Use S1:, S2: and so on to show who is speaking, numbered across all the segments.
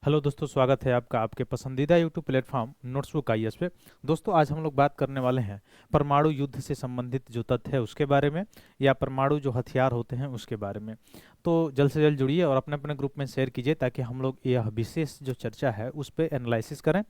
S1: Hello दोस्तों, स्वागत है आपका आपके पसंदीदा यूट्यूब प्लेटफॉर्म नोट्सबुक आईएएस पे। दोस्तों, आज हम लोग बात करने वाले हैं परमाणु युद्ध से संबंधित जो तथ्य है उसके बारे में, या परमाणु जो हथियार होते हैं उसके बारे में। तो जल्द से जल्द जुड़िए और अपने अपने ग्रुप में शेयर कीजिए ताकि हम लोग यह विशेष जो चर्चा है उस पर एनालिसिस करें।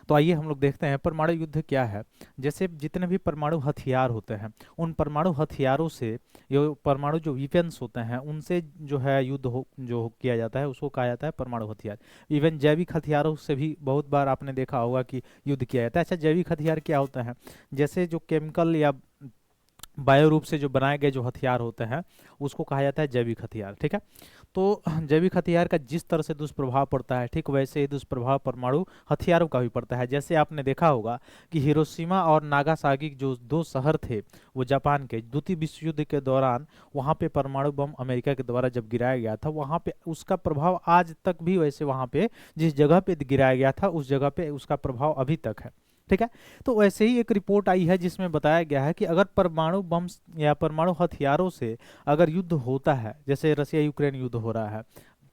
S1: तो आइए हम लोग देखते हैं परमाणु युद्ध क्या है। जैसे जितने भी परमाणु हथियार होते हैं, उन परमाणु हथियारों से, ये परमाणु जो वेपन्स होते हैं उनसे जो है युद्ध जो किया जाता है उसको कहा जाता है परमाणु हथियार। इवन जैविक हथियारों से भी बहुत बार आपने देखा होगा कि युद्ध किया जाता है। अच्छा, जैविक हथियार क्या होता है? जैसे जो केमिकल या बायो रूप से जो बनाए गए जो हथियार होते हैं उसको कहा जाता है जैविक हथियार। ठीक है। तो जैविक हथियार का जिस तरह से दुष्प्रभाव पड़ता है, ठीक वैसे ही दुष्प्रभाव परमाणु हथियारों का भी पड़ता है। जैसे आपने देखा होगा कि हिरोशिमा और नागासाकी जो दो शहर थे वो जापान के, द्वितीय विश्व युद्ध के दौरान वहाँ पे परमाणु बम अमेरिका के द्वारा जब गिराया गया था, वहाँ पे उसका प्रभाव आज तक भी वैसे वहाँ पे जिस जगह पे गिराया गया था उस जगह पे उसका प्रभाव अभी तक है। ठीक है। तो वैसे ही एक रिपोर्ट आई है जिसमें बताया गया है कि अगर परमाणु बम या परमाणु हथियारों से अगर युद्ध होता है, जैसे रसिया यूक्रेन युद्ध हो रहा है,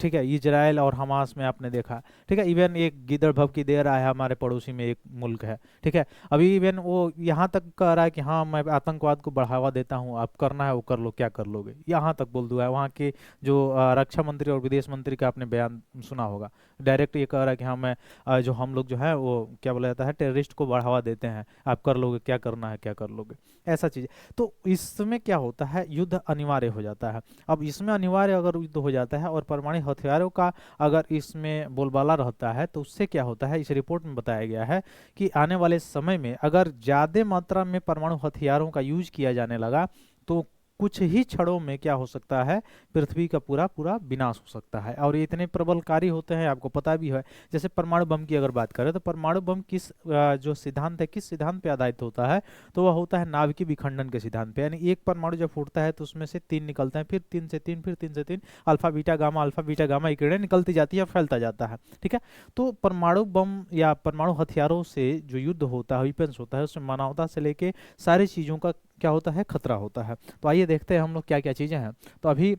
S1: ठीक है, इजराइल और हमास में आपने देखा, ठीक है, इवन एक गिदड़ भभकी दे रहा है हमारे पड़ोसी में एक मुल्क है, ठीक है, अभी इवन वो यहाँ तक कह रहा है कि हाँ मैं आतंकवाद को बढ़ावा देता हूँ, आप करना है वो कर लो, क्या कर लोगे, यहाँ तक बोल दूंगा है। वहाँ के जो रक्षा मंत्री और विदेश मंत्री का आपने बयान सुना होगा, डायरेक्ट ये कह रहा है कि हाँ मैं जो हम लोग जो है वो क्या बोला जाता है, टेररिस्ट को बढ़ावा देते हैं, आप कर लोगे, क्या करना है क्या कर लोगे, ऐसा चीज़। तो इसमें क्या होता है, युद्ध अनिवार्य हो जाता है। अब इसमें अनिवार्य अगर युद्ध हो जाता है और परमाणु हथियारों का अगर इसमें बोलबाला रहता है तो उससे क्या होता है, इस रिपोर्ट में बताया गया है कि आने वाले समय में अगर ज़्यादा मात्रा में परमाणु हथियारों का यूज किया जाने लगा तो कुछ ही क्षणों में क्या हो सकता है, पृथ्वी का पूरा पूरा विनाश हो सकता है। और ये इतने प्रबलकारी होते हैं, आपको पता भी है। जैसे परमाणु बम की अगर बात करें तो परमाणु बम किस जो सिद्धांत है, किस सिद्धांत पे आधारित होता है, तो वह होता है नाभिकीय विखंडन के सिद्धांत पे। यानी एक परमाणु जब फूटता है तो उसमें से तीन निकलते हैं, फिर तीन से तीन, फिर तीन से तीन, अल्फा बीटा गामा की किरणें निकलती जाती है, फैलता जाता है। ठीक है। तो परमाणु बम या परमाणु हथियारों से जो युद्ध होता है, वेपन्स होता है, उसमें मानवता से लेके सारी चीजों का क्या होता है, खतरा होता है। तो आइए देखते हैं हम लोग क्या क्या चीजें हैं। तो अभी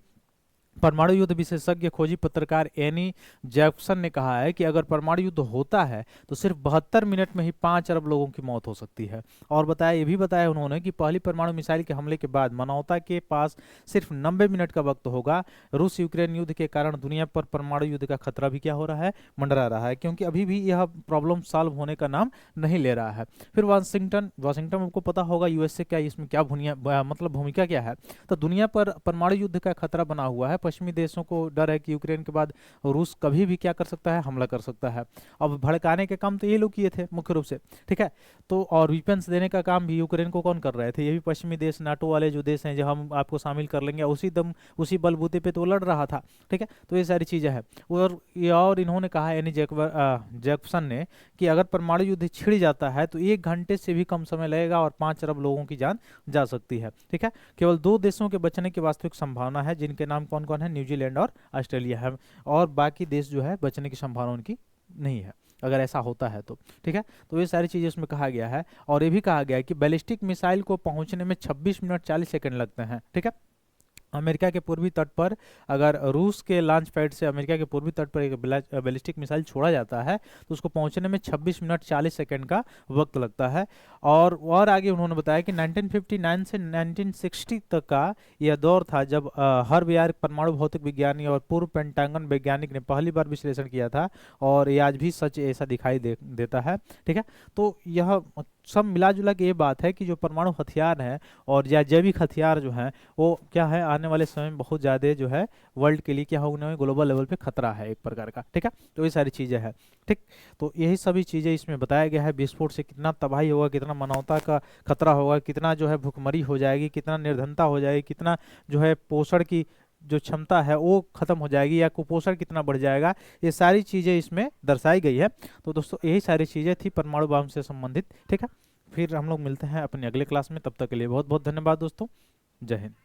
S1: परमाणु युद्ध विशेषज्ञ खोजी पत्रकार एनी जैक्सन ने कहा है कि अगर परमाणु युद्ध होता है तो सिर्फ 72 मिनट में ही 5 अरब लोगों की मौत हो सकती है। और बताया, ये भी बताया उन्होंने कि पहली परमाणु मिसाइल के हमले के बाद मानवता के पास सिर्फ 90 मिनट का वक्त होगा। रूस यूक्रेन युद्ध के कारण दुनिया पर परमाणु युद्ध का खतरा भी क्या हो रहा है, मंडरा रहा है, क्योंकि अभी भी यह प्रॉब्लम सॉल्व होने का नाम नहीं ले रहा है। फिर वाशिंगटन वाशिंगटन आपको पता होगा यूएसए क्या, इसमें क्या मतलब भूमिका क्या है। तो दुनिया पर परमाणु युद्ध का खतरा बना हुआ है। पश्चिमी देशों को डर है कि यूक्रेन के बाद रूस कभी भी क्या कर सकता है, हमला कर सकता है। अब भड़काने के काम तो ये लोग किए थे मुख्य रूप से। ठीक है। तो और वेपन्स देने का काम भी यूक्रेन को कौन कर रहे थे, ये भी पश्चिमी देश, नाटो वाले जो देश हैं, जो हम आपको शामिल कर लेंगे, उसी दम उसी बलबूते पे तो लड़ रहा था। ठीक है। तो ये सारी चीजें हैं। और इन्होंने कहा, यानी जैक्सन ने, कि अगर परमाणु युद्ध छिड़ जाता है तो 1 घंटे से भी कम समय लगेगा और 5 अरब लोगों की जान जा सकती है। ठीक है। केवल दो देशों के बचने की वास्तविक संभावना है, जिनके नाम कौन कौन है, न्यूजीलैंड और ऑस्ट्रेलिया है। और बाकी देश जो है बचने की संभावना उनकी नहीं है अगर ऐसा होता है तो। ठीक है। तो ये सारी चीजें उसमें कहा गया है। और ये भी कहा गया है कि बैलिस्टिक मिसाइल को पहुंचने में 26 मिनट 40 सेकंड लगते हैं। ठीक है। अमेरिका के पूर्वी तट पर अगर रूस के लॉन्च पैड से अमेरिका के पूर्वी तट पर एक बैलिस्टिक मिसाइल छोड़ा जाता है तो उसको पहुंचने में 26 मिनट 40 सेकंड का वक्त लगता है। और आगे उन्होंने बताया कि 1959 से 1960 तक का यह दौर था जब हर्ब यार परमाणु भौतिक विज्ञानी और पूर्व पेंटागन वैज्ञानिक ने पहली बार विश्लेषण किया था। और ये आज भी सच ऐसा दिखाई देता है। ठीक है। तो यह सब मिला जुला के ये बात है कि जो परमाणु हथियार हैं और या जैविक हथियार जो हैं वो क्या है, आने वाले समय में बहुत ज़्यादा जो है वर्ल्ड के लिए क्या होने में, ग्लोबल लेवल पे खतरा है एक प्रकार का। ठीक है। तो ये सारी चीज़ें हैं। ठीक। तो यही सभी चीज़ें इसमें बताया गया है। विस्फोट से कितना तबाही होगा, कितना मानवता का खतरा होगा, कितना जो है भुखमरी हो जाएगी, कितना निर्धनता हो जाएगी, कितना जो है पोषण की जो क्षमता है वो खत्म हो जाएगी, या कुपोषण कितना बढ़ जाएगा, ये सारी चीज़ें इसमें दर्शाई गई है। तो दोस्तों यही सारी चीज़ें थी परमाणु बम से संबंधित। ठीक है। फिर हम लोग मिलते हैं अपने अगले क्लास में, तब तक के लिए बहुत बहुत धन्यवाद दोस्तों। जय हिंद।